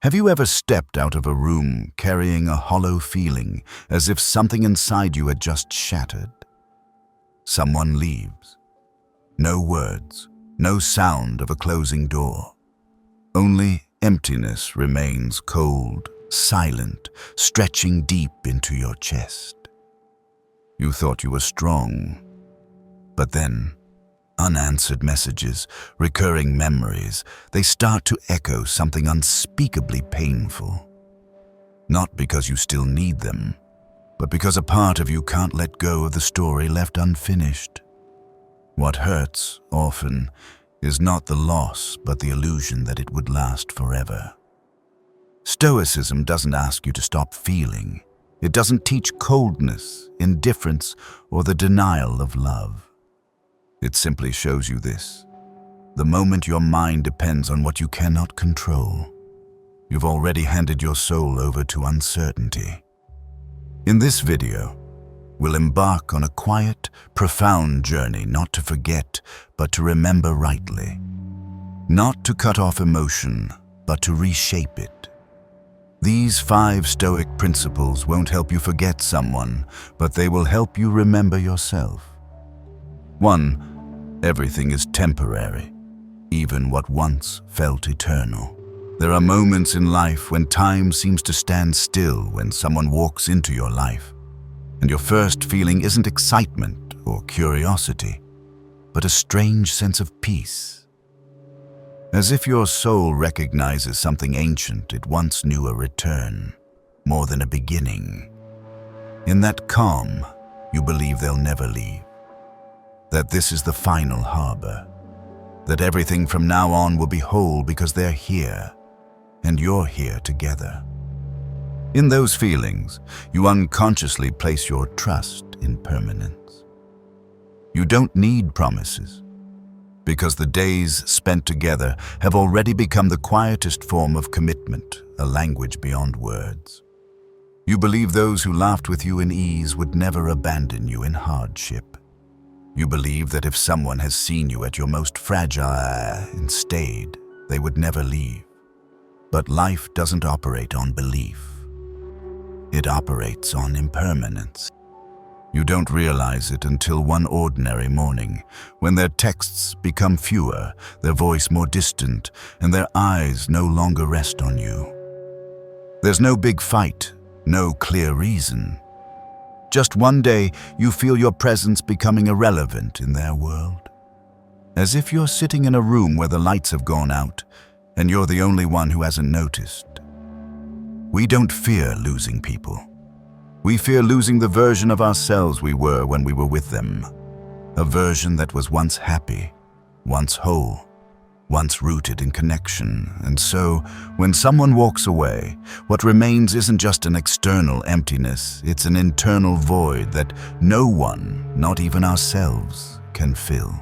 Have you ever stepped out of a room carrying a hollow feeling, as if something inside you had just shattered? Someone leaves. No words, no sound of a closing door. Only emptiness remains, cold, silent, stretching deep into your chest. You thought you were strong, but then unanswered messages, recurring memories, they start to echo something unspeakably painful. Not because you still need them, but because a part of you can't let go of the story left unfinished. What hurts, often, is not the loss, but the illusion that it would last forever. Stoicism doesn't ask you to stop feeling. It doesn't teach coldness, indifference, or the denial of love. It simply shows you this: the moment your mind depends on what you cannot control, you've already handed your soul over to uncertainty. In this video, we'll embark on a quiet, profound journey, not to forget, but to remember rightly. Not to cut off emotion, but to reshape it. These 5 Stoic principles won't help you forget someone, but they will help you remember yourself. 1. Everything is temporary, even what once felt eternal. There are moments in life when time seems to stand still when someone walks into your life, and your first feeling isn't excitement or curiosity, but a strange sense of peace. As if your soul recognizes something ancient it once knew a return, more than a beginning. In that calm, you believe they'll never leave. That this is the final harbor. That everything from now on will be whole because they're here, and you're here together. In those feelings, you unconsciously place your trust in permanence. You don't need promises, because the days spent together have already become the quietest form of commitment, a language beyond words. You believe those who laughed with you in ease would never abandon you in hardship. You believe that if someone has seen you at your most fragile and stayed, they would never leave. But life doesn't operate on belief. It operates on impermanence. You don't realize it until one ordinary morning, when their texts become fewer, their voice more distant, and their eyes no longer rest on you. There's no big fight, no clear reason. Just one day, you feel your presence becoming irrelevant in their world. As if you're sitting in a room where the lights have gone out, and you're the only one who hasn't noticed. We don't fear losing people. We fear losing the version of ourselves we were when we were with them. A version that was once happy, once whole, once rooted in connection. And so, when someone walks away, what remains isn't just an external emptiness, it's an internal void that no one, not even ourselves, can fill.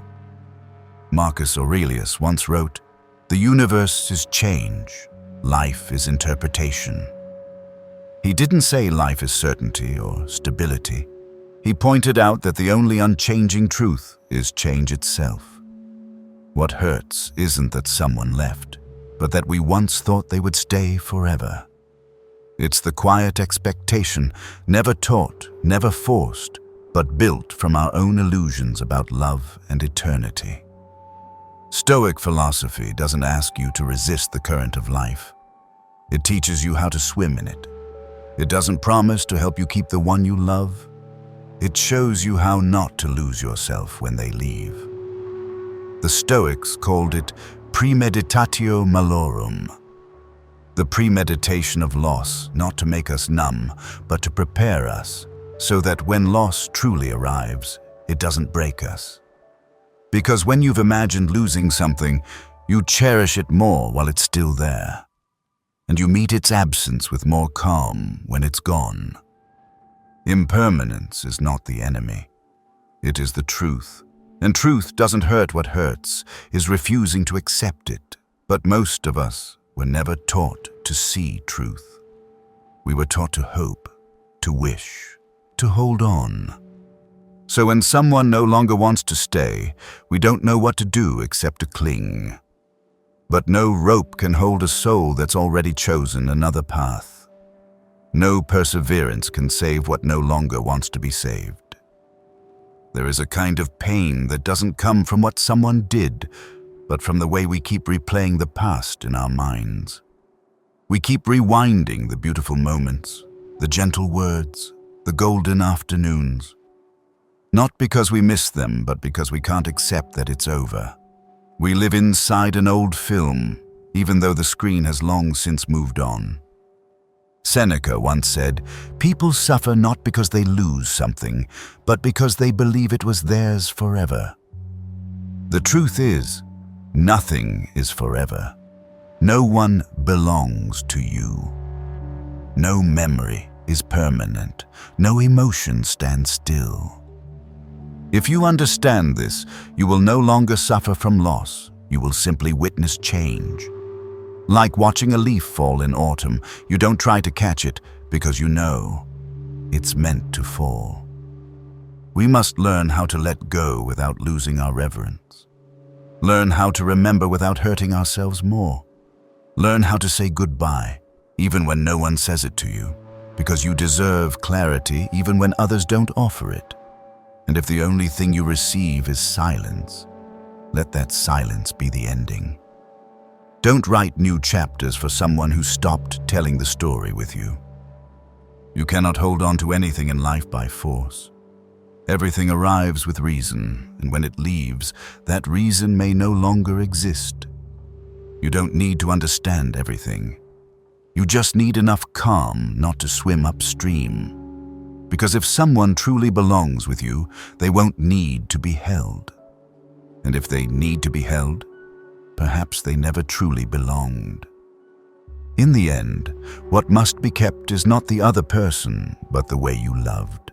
Marcus Aurelius once wrote, "The universe is change, life is interpretation." He didn't say life is certainty or stability. He pointed out that the only unchanging truth is change itself. What hurts isn't that someone left, but that we once thought they would stay forever. It's the quiet expectation, never taught, never forced, but built from our own illusions about love and eternity. Stoic philosophy doesn't ask you to resist the current of life. It teaches you how to swim in it. It doesn't promise to help you keep the one you love. It shows you how not to lose yourself when they leave. The Stoics called it premeditatio malorum, the premeditation of loss, not to make us numb, but to prepare us, so that when loss truly arrives, it doesn't break us. Because when you've imagined losing something, you cherish it more while it's still there, and you meet its absence with more calm when it's gone. Impermanence is not the enemy. It is the truth. And truth doesn't hurt. What hurts is refusing to accept it. But most of us were never taught to see truth. We were taught to hope, to wish, to hold on. So when someone no longer wants to stay, we don't know what to do except to cling. But no rope can hold a soul that's already chosen another path. No perseverance can save what no longer wants to be saved. There is a kind of pain that doesn't come from what someone did, but from the way we keep replaying the past in our minds. We keep rewinding the beautiful moments, the gentle words, the golden afternoons. Not because we miss them, but because we can't accept that it's over. We live inside an old film, even though the screen has long since moved on. Seneca once said, "People suffer not because they lose something, but because they believe it was theirs forever." The truth is, nothing is forever. No one belongs to you. No memory is permanent. No emotion stands still. If you understand this, you will no longer suffer from loss. You will simply witness change. Like watching a leaf fall in autumn, you don't try to catch it because you know it's meant to fall. We must learn how to let go without losing our reverence. Learn how to remember without hurting ourselves more. Learn how to say goodbye, even when no one says it to you, because you deserve clarity even when others don't offer it. And if the only thing you receive is silence, let that silence be the ending. Don't write new chapters for someone who stopped telling the story with you. You cannot hold on to anything in life by force. Everything arrives with reason, and when it leaves, that reason may no longer exist. You don't need to understand everything. You just need enough calm not to swim upstream. Because if someone truly belongs with you, they won't need to be held. And if they need to be held, perhaps they never truly belonged. In the end, what must be kept is not the other person, but the way you loved.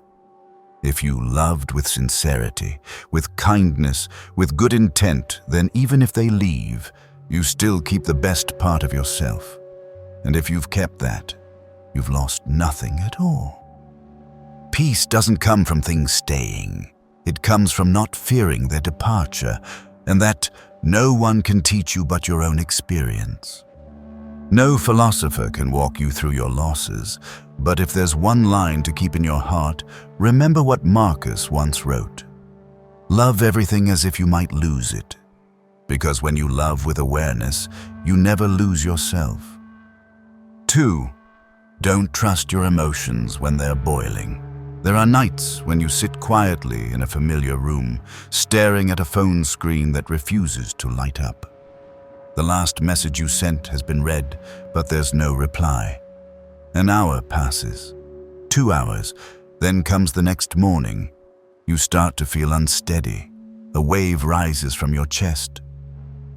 If you loved with sincerity, with kindness, with good intent, then even if they leave, you still keep the best part of yourself. And if you've kept that, you've lost nothing at all. Peace doesn't come from things staying. It comes from not fearing their departure, and that no one can teach you but your own experience. No philosopher can walk you through your losses, but if there's one line to keep in your heart, remember what Marcus once wrote. Love everything as if you might lose it, because when you love with awareness, you never lose yourself. 2. Don't trust your emotions when they're boiling. There are nights when you sit quietly in a familiar room, staring at a phone screen that refuses to light up. The last message you sent has been read, but there's no reply. An hour passes, 2 hours, then comes the next morning. You start to feel unsteady. A wave rises from your chest.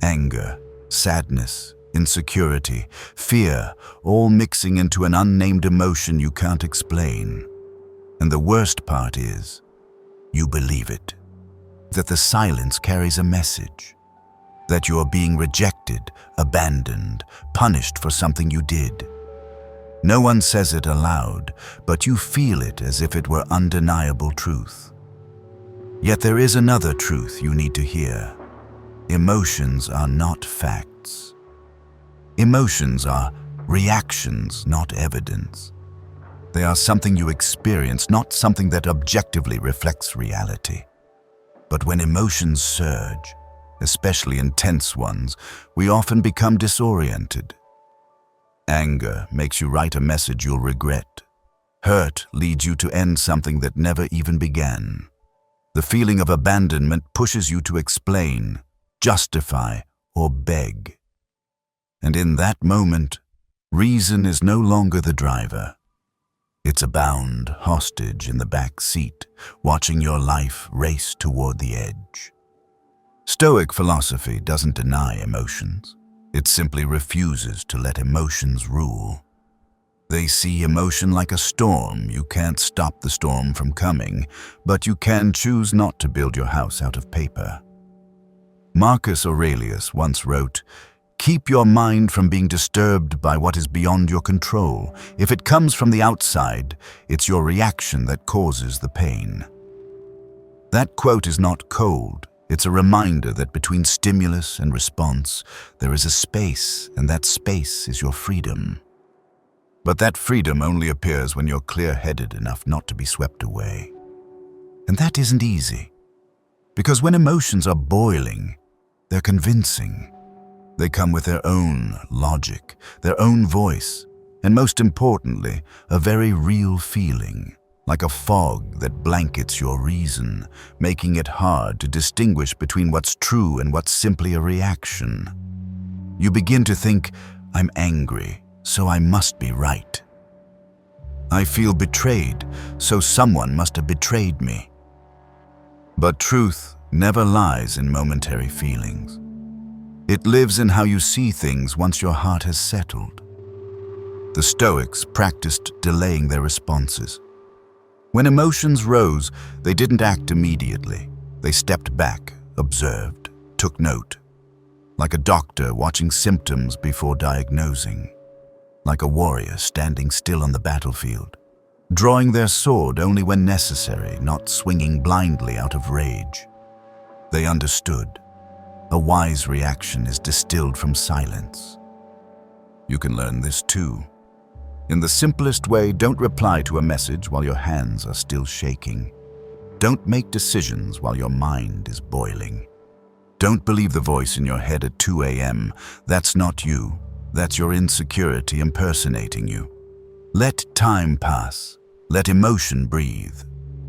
Anger, sadness, insecurity, fear, all mixing into an unnamed emotion you can't explain. And the worst part is, you believe it, that the silence carries a message, that you are being rejected, abandoned, punished for something you did. No one says it aloud, but you feel it as if it were undeniable truth. Yet there is another truth you need to hear. Emotions are not facts. Emotions are reactions, not evidence. They are something you experience, not something that objectively reflects reality. But when emotions surge, especially intense ones, we often become disoriented. Anger makes you write a message you'll regret. Hurt leads you to end something that never even began. The feeling of abandonment pushes you to explain, justify, or beg. And in that moment, reason is no longer the driver. It's a bound hostage in the back seat, watching your life race toward the edge. Stoic philosophy doesn't deny emotions. It simply refuses to let emotions rule. They see emotion like a storm. You can't stop the storm from coming, but you can choose not to build your house out of paper. Marcus Aurelius once wrote, "Keep your mind from being disturbed by what is beyond your control. If it comes from the outside, it's your reaction that causes the pain." That quote is not cold, It's a reminder that between stimulus and response, there is a space, and that space is your freedom. But that freedom only appears when you're clear-headed enough not to be swept away. And that isn't easy. Because when emotions are boiling, they're convincing. They come with their own logic, their own voice, and most importantly, a very real feeling, like a fog that blankets your reason, making it hard to distinguish between what's true and what's simply a reaction. You begin to think, I'm angry, so I must be right. I feel betrayed, so someone must have betrayed me. But truth never lies in momentary feelings. It lives in how you see things once your heart has settled. The Stoics practiced delaying their responses. When emotions rose, they didn't act immediately. They stepped back, observed, took note. Like a doctor watching symptoms before diagnosing. Like a warrior standing still on the battlefield, drawing their sword only when necessary, not swinging blindly out of rage. They understood. A wise reaction is distilled from silence. You can learn this too. In the simplest way, don't reply to a message while your hands are still shaking. Don't make decisions while your mind is boiling. Don't believe the voice in your head at 2 a.m. That's not you. That's your insecurity impersonating you. Let time pass. Let emotion breathe.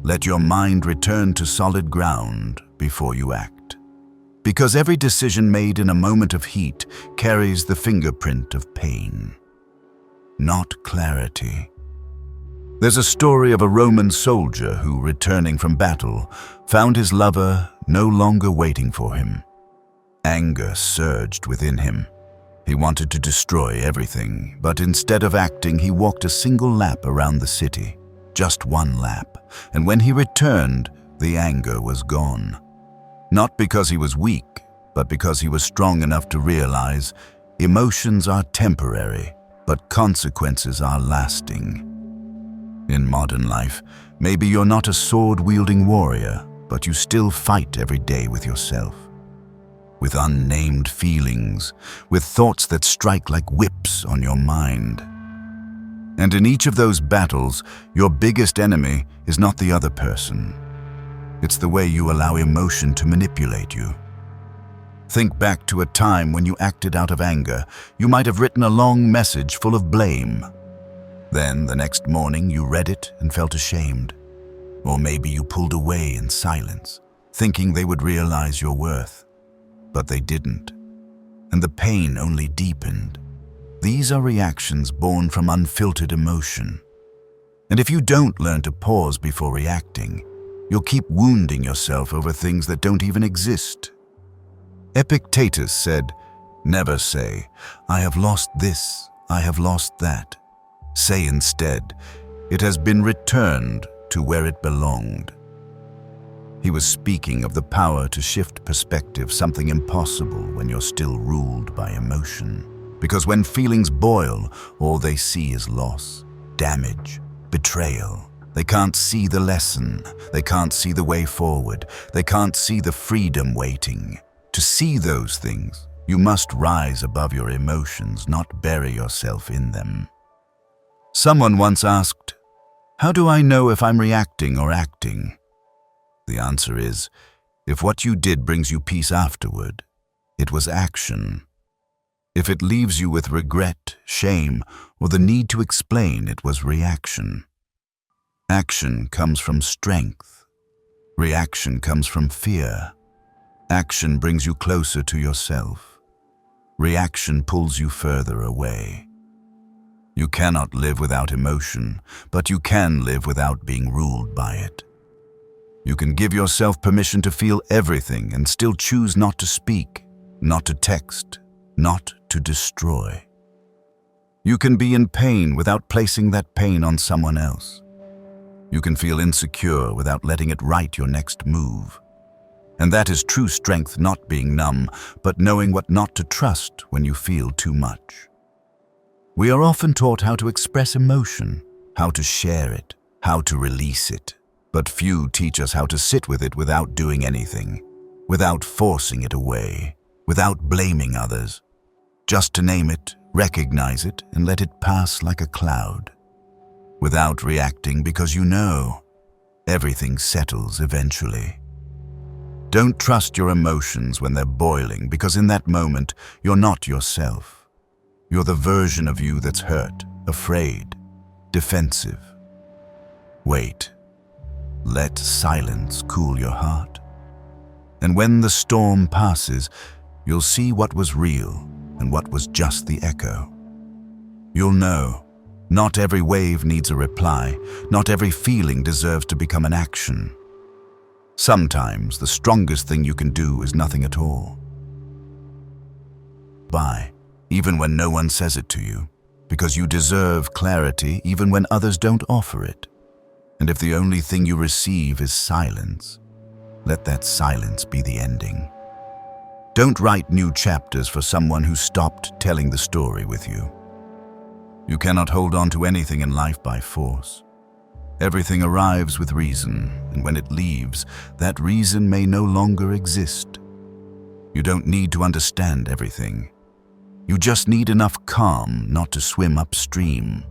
Let your mind return to solid ground before you act. Because every decision made in a moment of heat carries the fingerprint of pain, not clarity. There's a story of a Roman soldier who, returning from battle, found his lover no longer waiting for him. Anger surged within him. He wanted to destroy everything, but instead of acting, he walked a single lap around the city. Just one lap. And when he returned, the anger was gone. Not because he was weak, but because he was strong enough to realize emotions are temporary, but consequences are lasting. In modern life, maybe you're not a sword-wielding warrior, but you still fight every day with yourself. With unnamed feelings, with thoughts that strike like whips on your mind. And in each of those battles, your biggest enemy is not the other person. It's the way you allow emotion to manipulate you. Think back to a time when you acted out of anger. You might have written a long message full of blame. Then, the next morning, you read it and felt ashamed. Or maybe you pulled away in silence, thinking they would realize your worth. But they didn't. And the pain only deepened. These are reactions born from unfiltered emotion. And if you don't learn to pause before reacting, you'll keep wounding yourself over things that don't even exist. Epictetus said, "Never say, 'I have lost this, I have lost that.' Say instead, 'It has been returned to where it belonged.'" He was speaking of the power to shift perspective, something impossible when you're still ruled by emotion. Because when feelings boil, all they see is loss, damage, betrayal. They can't see the lesson. They can't see the way forward. They can't see the freedom waiting. To see those things, you must rise above your emotions, not bury yourself in them. Someone once asked, "How do I know if I'm reacting or acting?" The answer is, if what you did brings you peace afterward, it was action. If it leaves you with regret, shame, or the need to explain, it was reaction. Action comes from strength. Reaction comes from fear. Action brings you closer to yourself. Reaction pulls you further away. You cannot live without emotion, but you can live without being ruled by it. You can give yourself permission to feel everything and still choose not to speak, not to text, not to destroy. You can be in pain without placing that pain on someone else. You can feel insecure without letting it write your next move. And that is true strength, not being numb, but knowing what not to trust when you feel too much. We are often taught how to express emotion, how to share it, how to release it, but few teach us how to sit with it without doing anything. without forcing it away, without blaming others. Just to name it, recognize it, and let it pass like a cloud. Without reacting, because you know everything settles eventually. Don't trust your emotions when they're boiling, because in that moment, you're not yourself. You're the version of you that's hurt, afraid, defensive. Wait. Let silence cool your heart. And when the storm passes, you'll see what was real and what was just the echo. You'll know, not every wave needs a reply, not every feeling deserves to become an action. Sometimes the strongest thing you can do is nothing at all. Even when no one says it to you, because you deserve clarity even when others don't offer it. And if the only thing you receive is silence, let that silence be the ending. Don't write new chapters for someone who stopped telling the story with you. You cannot hold on to anything in life by force. Everything arrives with reason, and when it leaves, that reason may no longer exist. You don't need to understand everything. You just need enough calm not to swim upstream.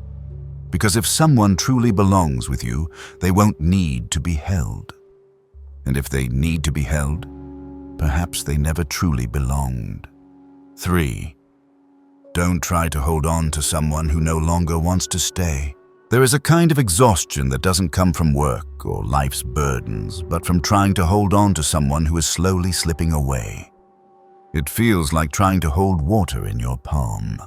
Because if someone truly belongs with you, they won't need to be held. And if they need to be held, perhaps they never truly belonged. 3. Don't try to hold on to someone who no longer wants to stay. There is a kind of exhaustion that doesn't come from work or life's burdens, but from trying to hold on to someone who is slowly slipping away. It feels like trying to hold water in your palm.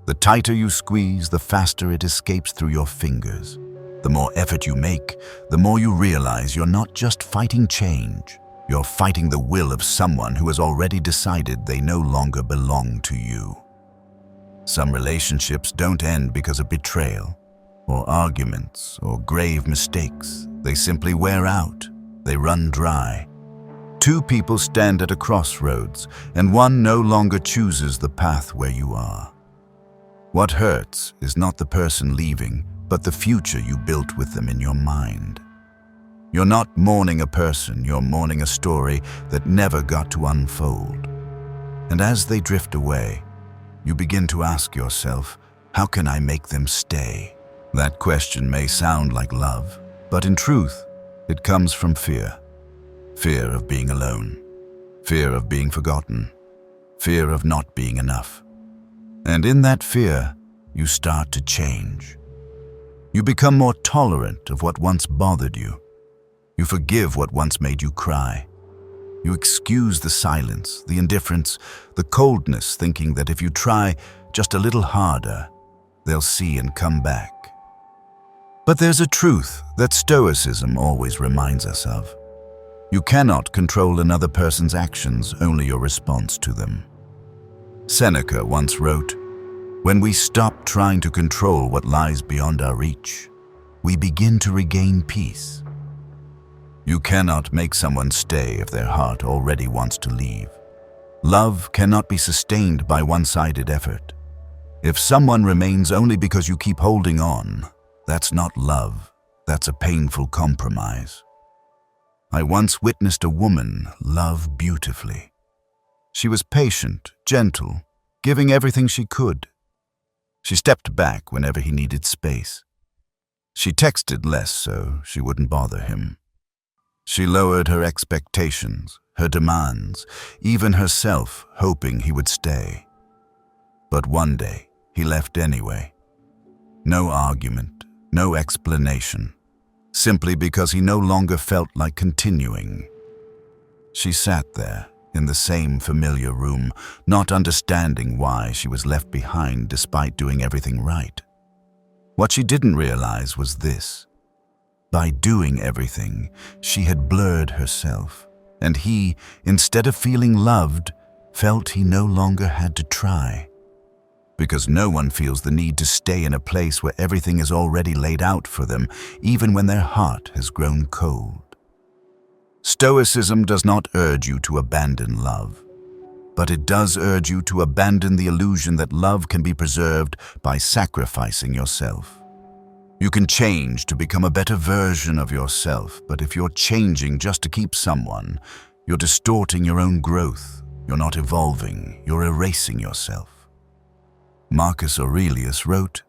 The tighter you squeeze, the faster it escapes through your fingers. The more effort you make, the more you realize you're not just fighting change. You're fighting the will of someone who has already decided they no longer belong to you. Some relationships don't end because of betrayal, or arguments, or grave mistakes. They simply wear out. They run dry. 2 people stand at a crossroads, and one no longer chooses the path where you are. What hurts is not the person leaving, but the future you built with them in your mind. You're not mourning a person, you're mourning a story that never got to unfold. And as they drift away, you begin to ask yourself, how can I make them stay? That question may sound like love, but in truth, it comes from fear. Fear of being alone, fear of being forgotten, fear of not being enough. And in that fear, you start to change. You become more tolerant of what once bothered you. You forgive what once made you cry. You excuse the silence, the indifference, the coldness, thinking that if you try just a little harder, they'll see and come back. But there's a truth that Stoicism always reminds us of. You cannot control another person's actions, only your response to them. Seneca once wrote, "When we stop trying to control what lies beyond our reach, we begin to regain peace." You cannot make someone stay if their heart already wants to leave. Love cannot be sustained by one-sided effort. If someone remains only because you keep holding on, that's not love, that's a painful compromise. I once witnessed a woman love beautifully. She was patient, gentle, giving everything she could. She stepped back whenever he needed space. She texted less so she wouldn't bother him. She lowered her expectations, her demands, even herself, hoping he would stay. But one day, he left anyway. No argument, no explanation, simply because he no longer felt like continuing. She sat there, in the same familiar room, not understanding why she was left behind despite doing everything right. What she didn't realize was this. By doing everything, she had blurred herself, and he, instead of feeling loved, felt he no longer had to try. Because no one feels the need to stay in a place where everything is already laid out for them, even when their heart has grown cold. Stoicism does not urge you to abandon love, but it does urge you to abandon the illusion that love can be preserved by sacrificing yourself. You can change to become a better version of yourself, but if you're changing just to keep someone, You're distorting your own growth. You're not evolving. You're erasing yourself. Marcus Aurelius wrote,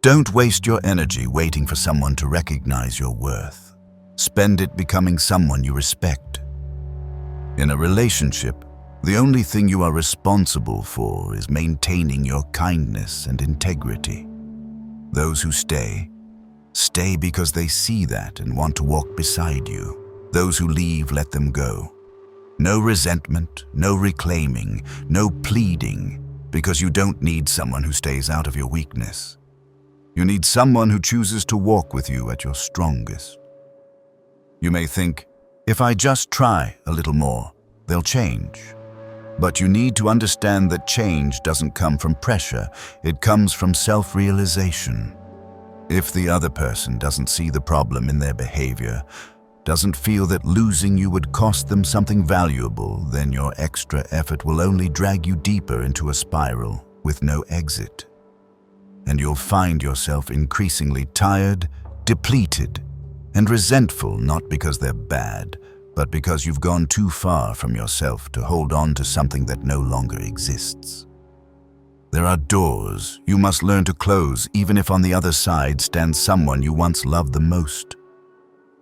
"Don't waste your energy waiting for someone to recognize your worth. Spend it becoming someone you respect." In a relationship, the only thing you are responsible for is maintaining your kindness and integrity. Those who stay because they see that and want to walk beside you. Those who leave, let them go. No resentment, no reclaiming, no pleading, because you don't need someone who stays out of your weakness. You need someone who chooses to walk with you at your strongest. You may think, if I just try a little more, they'll change. But you need to understand that change doesn't come from pressure, it comes from self-realization. If the other person doesn't see the problem in their behavior, doesn't feel that losing you would cost them something valuable, then your extra effort will only drag you deeper into a spiral with no exit. And you'll find yourself increasingly tired, depleted, and resentful, not because they're bad, but because you've gone too far from yourself to hold on to something that no longer exists. There are doors you must learn to close, even if on the other side stands someone you once loved the most.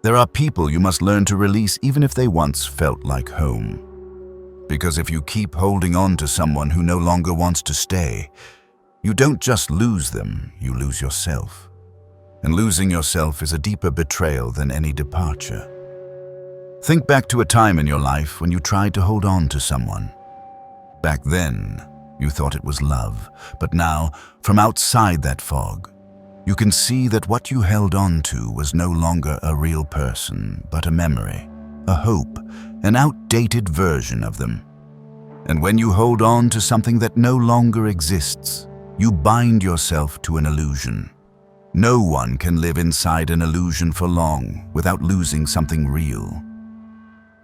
There are people you must learn to release, even if they once felt like home. Because if you keep holding on to someone who no longer wants to stay, you don't just lose them, you lose yourself. And losing yourself is a deeper betrayal than any departure. Think back to a time in your life when you tried to hold on to someone. Back then, you thought it was love, but now, from outside that fog, you can see that what you held on to was no longer a real person, but a memory, a hope, an outdated version of them. And when you hold on to something that no longer exists, you bind yourself to an illusion. No one can live inside an illusion for long without losing something real.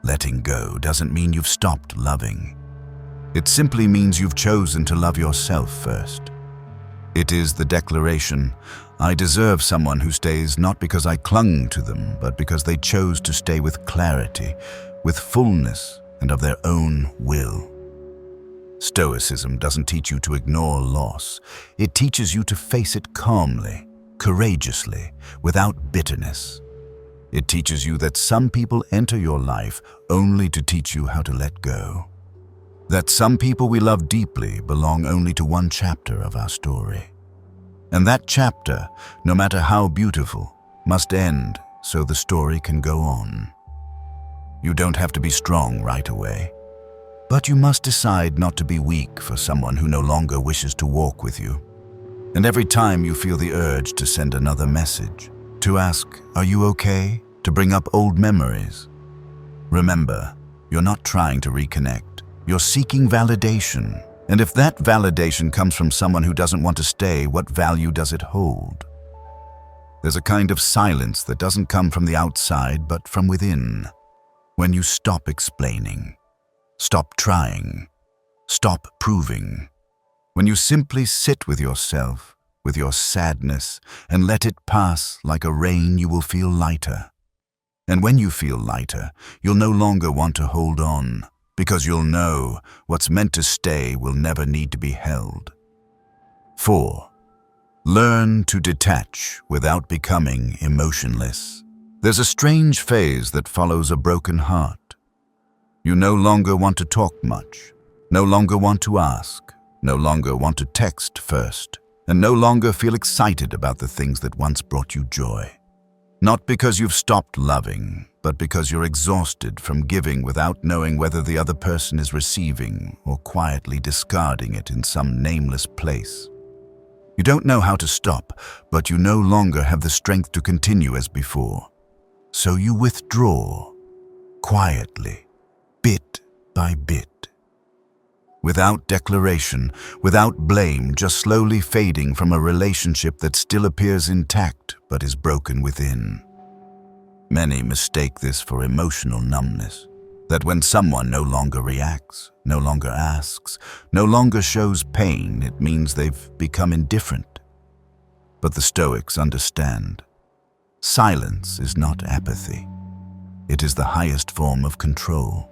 Letting go doesn't mean you've stopped loving. It simply means you've chosen to love yourself first. It is the declaration, I deserve someone who stays not because I clung to them, but because they chose to stay with clarity, with fullness, and of their own will. Stoicism doesn't teach you to ignore loss. It teaches you to face it calmly, courageously, without bitterness. It teaches you that some people enter your life only to teach you how to let go. That some people we love deeply belong only to one chapter of our story. And that chapter, no matter how beautiful, must end so the story can go on. You don't have to be strong right away, but you must decide not to be weak for someone who no longer wishes to walk with you. And every time you feel the urge to send another message, to ask, are you okay? To bring up old memories. Remember, you're not trying to reconnect. You're seeking validation. And if that validation comes from someone who doesn't want to stay, what value does it hold? There's a kind of silence that doesn't come from the outside, but from within. When you stop explaining, stop trying, stop proving. When you simply sit with yourself, with your sadness, and let it pass like a rain, you will feel lighter. And when you feel lighter, you'll no longer want to hold on, because you'll know what's meant to stay will never need to be held. 4. Learn to detach without becoming emotionless. There's a strange phase that follows a broken heart. You no longer want to talk much, no longer want to ask, no longer want to text first, and no longer feel excited about the things that once brought you joy. Not because you've stopped loving, but because you're exhausted from giving without knowing whether the other person is receiving or quietly discarding it in some nameless place. You don't know how to stop, but you no longer have the strength to continue as before. So you withdraw, quietly, bit by bit. Without declaration, without blame, just slowly fading from a relationship that still appears intact but is broken within. Many mistake this for emotional numbness, that when someone no longer reacts, no longer asks, no longer shows pain, it means they've become indifferent. But the Stoics understand. Silence is not apathy. It is the highest form of control.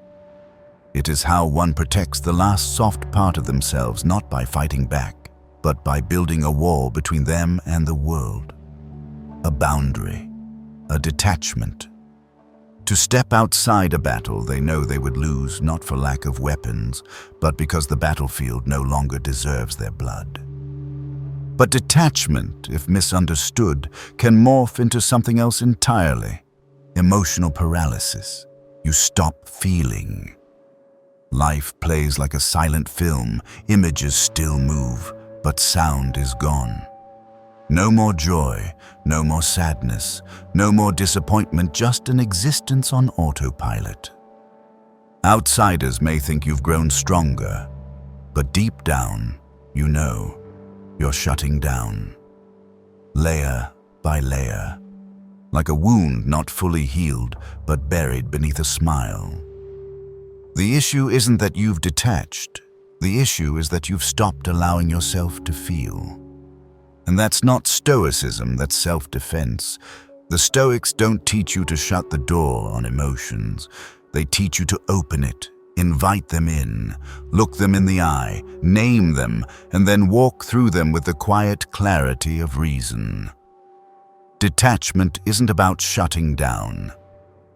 It is how one protects the last soft part of themselves, not by fighting back, but by building a wall between them and the world. A boundary, a detachment. To step outside a battle they know they would lose, not for lack of weapons, but because the battlefield no longer deserves their blood. But detachment, if misunderstood, can morph into something else entirely. Emotional paralysis. You stop feeling. Life plays like a silent film. Images still move, but sound is gone. No more joy, no more sadness, no more disappointment, just an existence on autopilot. Outsiders may think you've grown stronger, but deep down, you know, you're shutting down. Layer by layer, like a wound not fully healed, but buried beneath a smile. The issue isn't that you've detached. The issue is that you've stopped allowing yourself to feel. And that's not Stoicism, that's self-defense. The Stoics don't teach you to shut the door on emotions. They teach you to open it, invite them in, look them in the eye, name them, and then walk through them with the quiet clarity of reason. Detachment isn't about shutting down.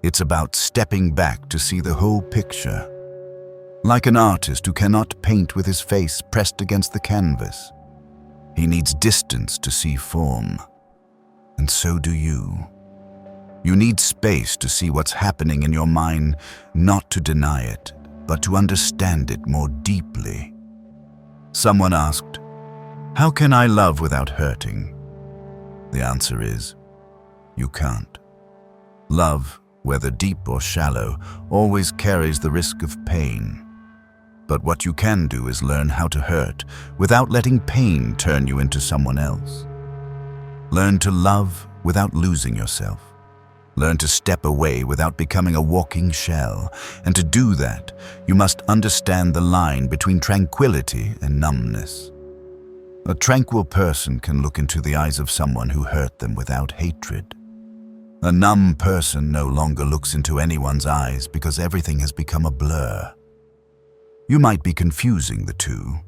It's about stepping back to see the whole picture. Like an artist who cannot paint with his face pressed against the canvas. He needs distance to see form. And so do you. You need space to see what's happening in your mind, not to deny it, but to understand it more deeply. Someone asked, "How can I love without hurting?" The answer is, you can't. Love, whether deep or shallow, always carries the risk of pain. But what you can do is learn how to hurt without letting pain turn you into someone else. Learn to love without losing yourself. Learn to step away without becoming a walking shell. And to do that, you must understand the line between tranquility and numbness. A tranquil person can look into the eyes of someone who hurt them without hatred. A numb person no longer looks into anyone's eyes because everything has become a blur. You might be confusing the two.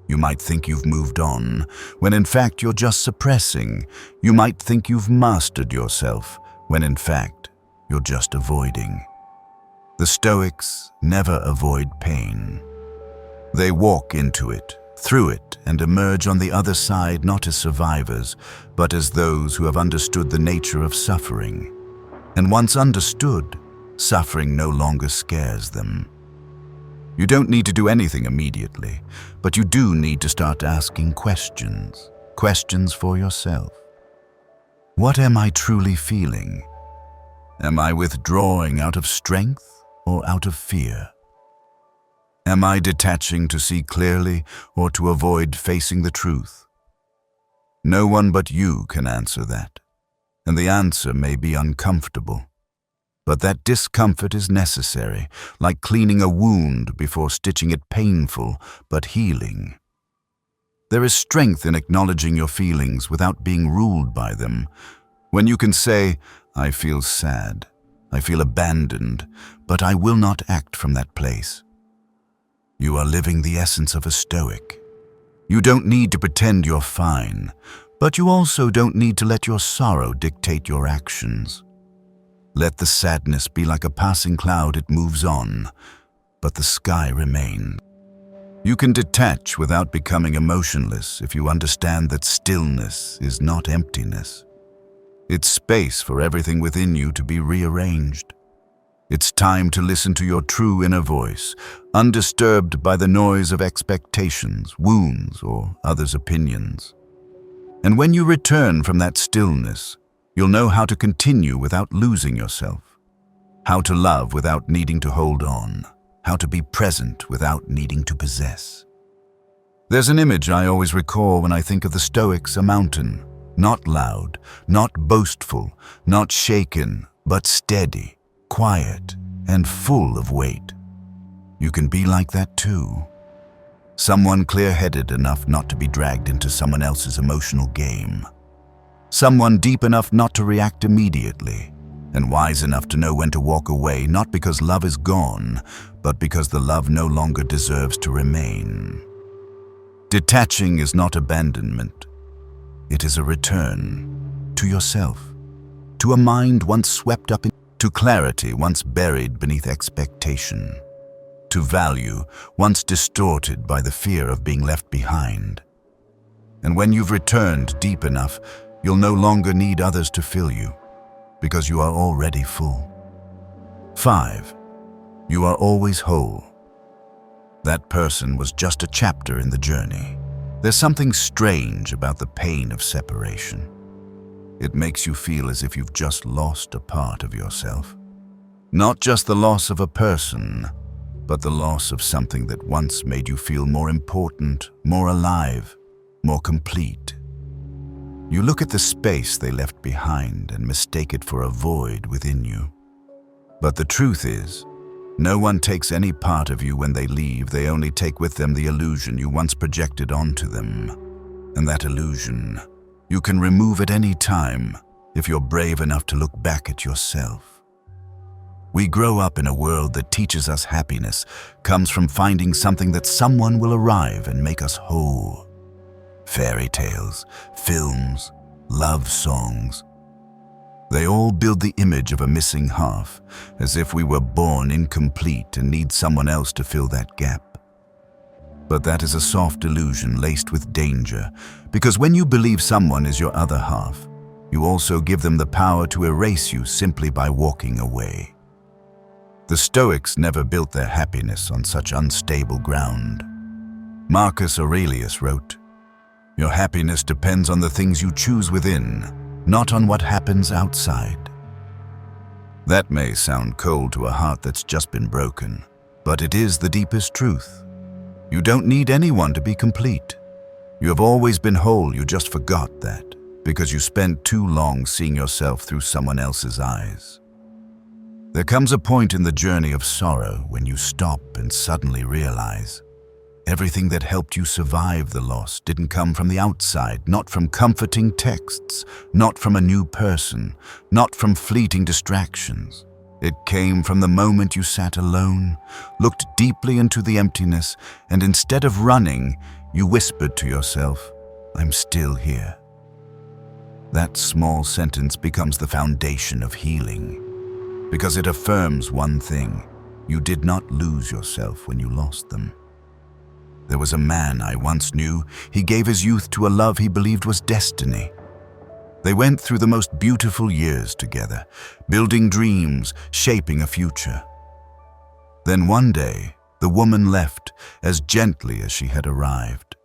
You might think you've moved on, when in fact you're just suppressing. You might think you've mastered yourself, when in fact you're just avoiding. The Stoics never avoid pain. They walk into it, through it, and emerge on the other side not as survivors, but as those who have understood the nature of suffering. And once understood, suffering no longer scares them. You don't need to do anything immediately, but you do need to start asking questions. Questions for yourself. What am I truly feeling? Am I withdrawing out of strength or out of fear? Am I detaching to see clearly or to avoid facing the truth? No one but you can answer that, and the answer may be uncomfortable. But that discomfort is necessary, like cleaning a wound before stitching it, painful but healing. There is strength in acknowledging your feelings without being ruled by them. When you can say, "I feel sad, I feel abandoned, but I will not act from that place." You are living the essence of a Stoic. You don't need to pretend you're fine, but you also don't need to let your sorrow dictate your actions. Let the sadness be like a passing cloud, it moves on, but the sky remains. You can detach without becoming emotionless if you understand that stillness is not emptiness. It's space for everything within you to be rearranged. It's time to listen to your true inner voice, undisturbed by the noise of expectations, wounds, or others' opinions. And when you return from that stillness, you'll know how to continue without losing yourself, how to love without needing to hold on, how to be present without needing to possess. There's an image I always recall when I think of the Stoics: a mountain, not loud, not boastful, not shaken, but steady, quiet, and full of weight. You can be like that too. Someone clear-headed enough not to be dragged into someone else's emotional game. Someone deep enough not to react immediately, and wise enough to know when to walk away, not because love is gone, but because the love no longer deserves to remain. Detaching is not abandonment. It is a return to yourself, to a mind once swept up to clarity once buried beneath expectation, to value once distorted by the fear of being left behind. And when you've returned deep enough, you'll no longer need others to fill you, because you are already full. 5. You are always whole. That person was just a chapter in the journey. There's something strange about the pain of separation. It makes you feel as if you've just lost a part of yourself. Not just the loss of a person, but the loss of something that once made you feel more important, more alive, more complete. You look at the space they left behind and mistake it for a void within you. But the truth is, no one takes any part of you when they leave. They only take with them the illusion you once projected onto them. And that illusion, you can remove at any time if you're brave enough to look back at yourself. We grow up in a world that teaches us happiness comes from finding something that someone will arrive and make us whole. Fairy tales, films, love songs. They all build the image of a missing half, as if we were born incomplete and need someone else to fill that gap. But that is a soft illusion laced with danger, because when you believe someone is your other half, you also give them the power to erase you simply by walking away. The Stoics never built their happiness on such unstable ground. Marcus Aurelius wrote, "Your happiness depends on the things you choose within, not on what happens outside." That may sound cold to a heart that's just been broken, but it is the deepest truth. You don't need anyone to be complete. You have always been whole, you just forgot that, because you spent too long seeing yourself through someone else's eyes. There comes a point in the journey of sorrow when you stop and suddenly realize everything that helped you survive the loss didn't come from the outside, not from comforting texts, not from a new person, not from fleeting distractions. It came from the moment you sat alone, looked deeply into the emptiness, and instead of running, you whispered to yourself, "I'm still here." That small sentence becomes the foundation of healing, because it affirms one thing: you did not lose yourself when you lost them. There was a man I once knew. He gave his youth to a love he believed was destiny. They went through the most beautiful years together, building dreams, shaping a future. Then one day, the woman left as gently as she had arrived.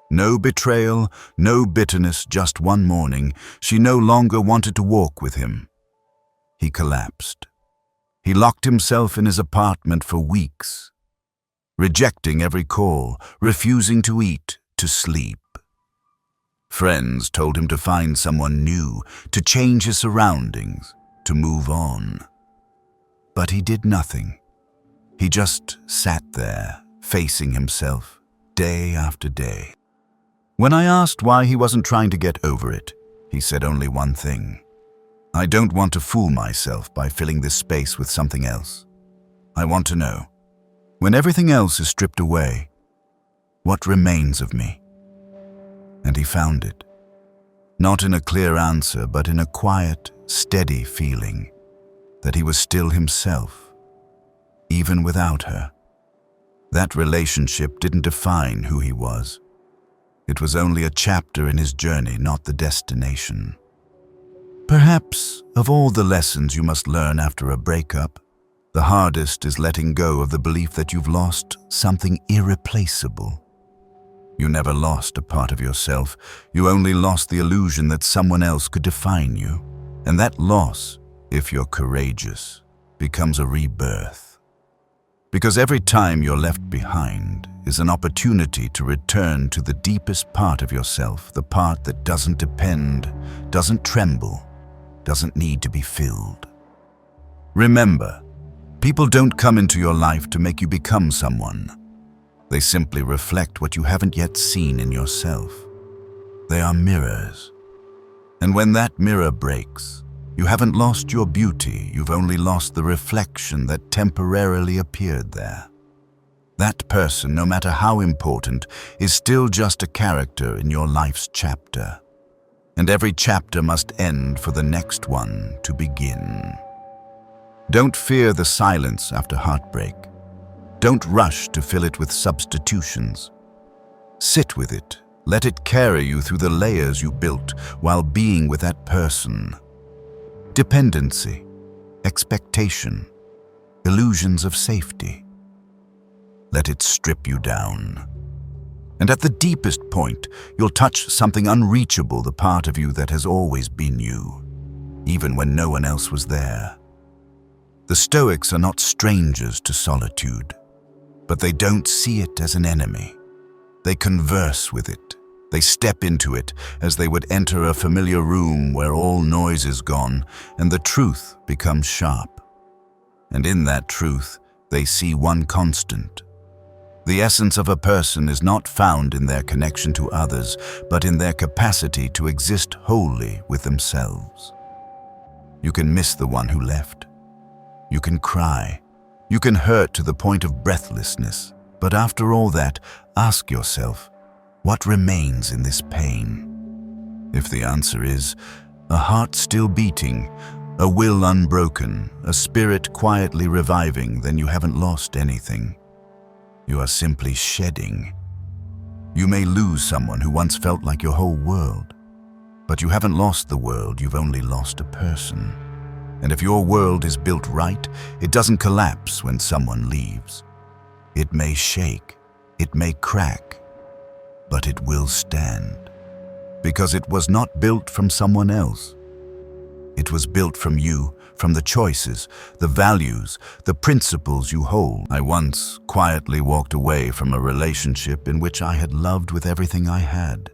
No betrayal, no bitterness, just one morning, she no longer wanted to walk with him. He collapsed. He locked himself in his apartment for weeks, rejecting every call, refusing to eat, to sleep. Friends told him to find someone new, to change his surroundings, to move on. But he did nothing. He just sat there, facing himself, day after day. When I asked why he wasn't trying to get over it, he said only one thing: "I don't want to fool myself by filling this space with something else. I want to know, when everything else is stripped away, what remains of me?" And he found it. Not in a clear answer, but in a quiet, steady feeling that he was still himself, even without her. That relationship didn't define who he was. It was only a chapter in his journey, not the destination. Perhaps, of all the lessons you must learn after a breakup, the hardest is letting go of the belief that you've lost something irreplaceable. You never lost a part of yourself. You only lost the illusion that someone else could define you. And that loss, if you're courageous, becomes a rebirth. Because every time you're left behind is an opportunity to return to the deepest part of yourself, the part that doesn't depend, doesn't tremble, doesn't need to be filled. Remember, people don't come into your life to make you become someone. They simply reflect what you haven't yet seen in yourself. They are mirrors. And when that mirror breaks, You haven't lost your beauty, you've only lost the reflection that temporarily appeared there. That person, no matter how important, is still just a character in your life's chapter. And every chapter must end for the next one to begin. Don't fear the silence after heartbreak. Don't rush to fill it with substitutions. Sit with it. Let it carry you through the layers you built while being with that person. Dependency, expectation, illusions of safety. Let it strip you down. And at the deepest point, you'll touch something unreachable, the part of you that has always been you, even when no one else was there. The Stoics are not strangers to solitude, but they don't see it as an enemy. They converse with it. They step into it as they would enter a familiar room where all noise is gone and the truth becomes sharp. And in that truth, they see one constant. The essence of a person is not found in their connection to others, but in their capacity to exist wholly with themselves. You can miss the one who left. You can cry. You can hurt to the point of breathlessness. But after all that, ask yourself, what remains in this pain? If the answer is a heart still beating, a will unbroken, a spirit quietly reviving, then you haven't lost anything. You are simply shedding. You may lose someone who once felt like your whole world, but you haven't lost the world, you've only lost a person. And if your world is built right, it doesn't collapse when someone leaves. It may shake, it may crack, but it will stand. Because it was not built from someone else. It was built from you, from the choices, the values, the principles you hold. I once quietly walked away from a relationship in which I had loved with everything I had.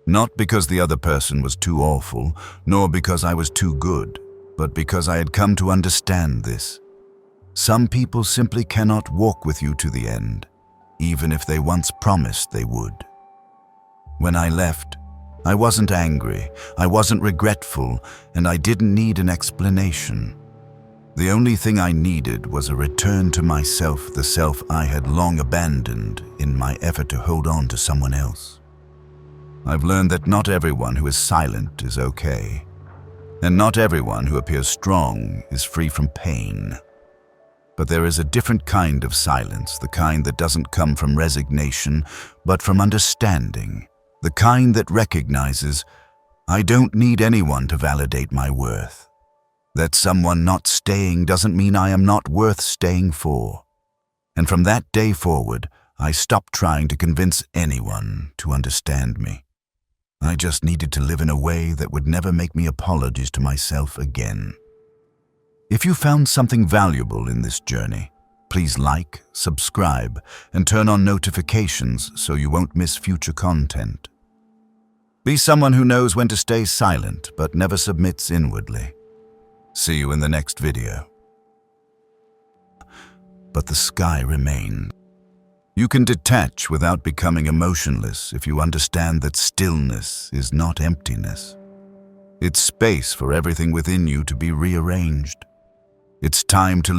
Not because the other person was too awful, nor because I was too good, but because I had come to understand this. Some people simply cannot walk with you to the end, even if they once promised they would. When I left, I wasn't angry, I wasn't regretful, and I didn't need an explanation. The only thing I needed was a return to myself, the self I had long abandoned in my effort to hold on to someone else. I've learned that not everyone who is silent is okay, and not everyone who appears strong is free from pain. But there is a different kind of silence, the kind that doesn't come from resignation, but from understanding. The kind that recognizes, I don't need anyone to validate my worth. That someone not staying doesn't mean I am not worth staying for. And from that day forward, I stopped trying to convince anyone to understand me. I just needed to live in a way that would never make me apologize to myself again. If you found something valuable in this journey, please like, subscribe, and turn on notifications so you won't miss future content. Be someone who knows when to stay silent but never submits inwardly. See you in the next video. But the sky remains. You can detach without becoming emotionless if you understand that stillness is not emptiness. It's space for everything within you to be rearranged. It's time to live.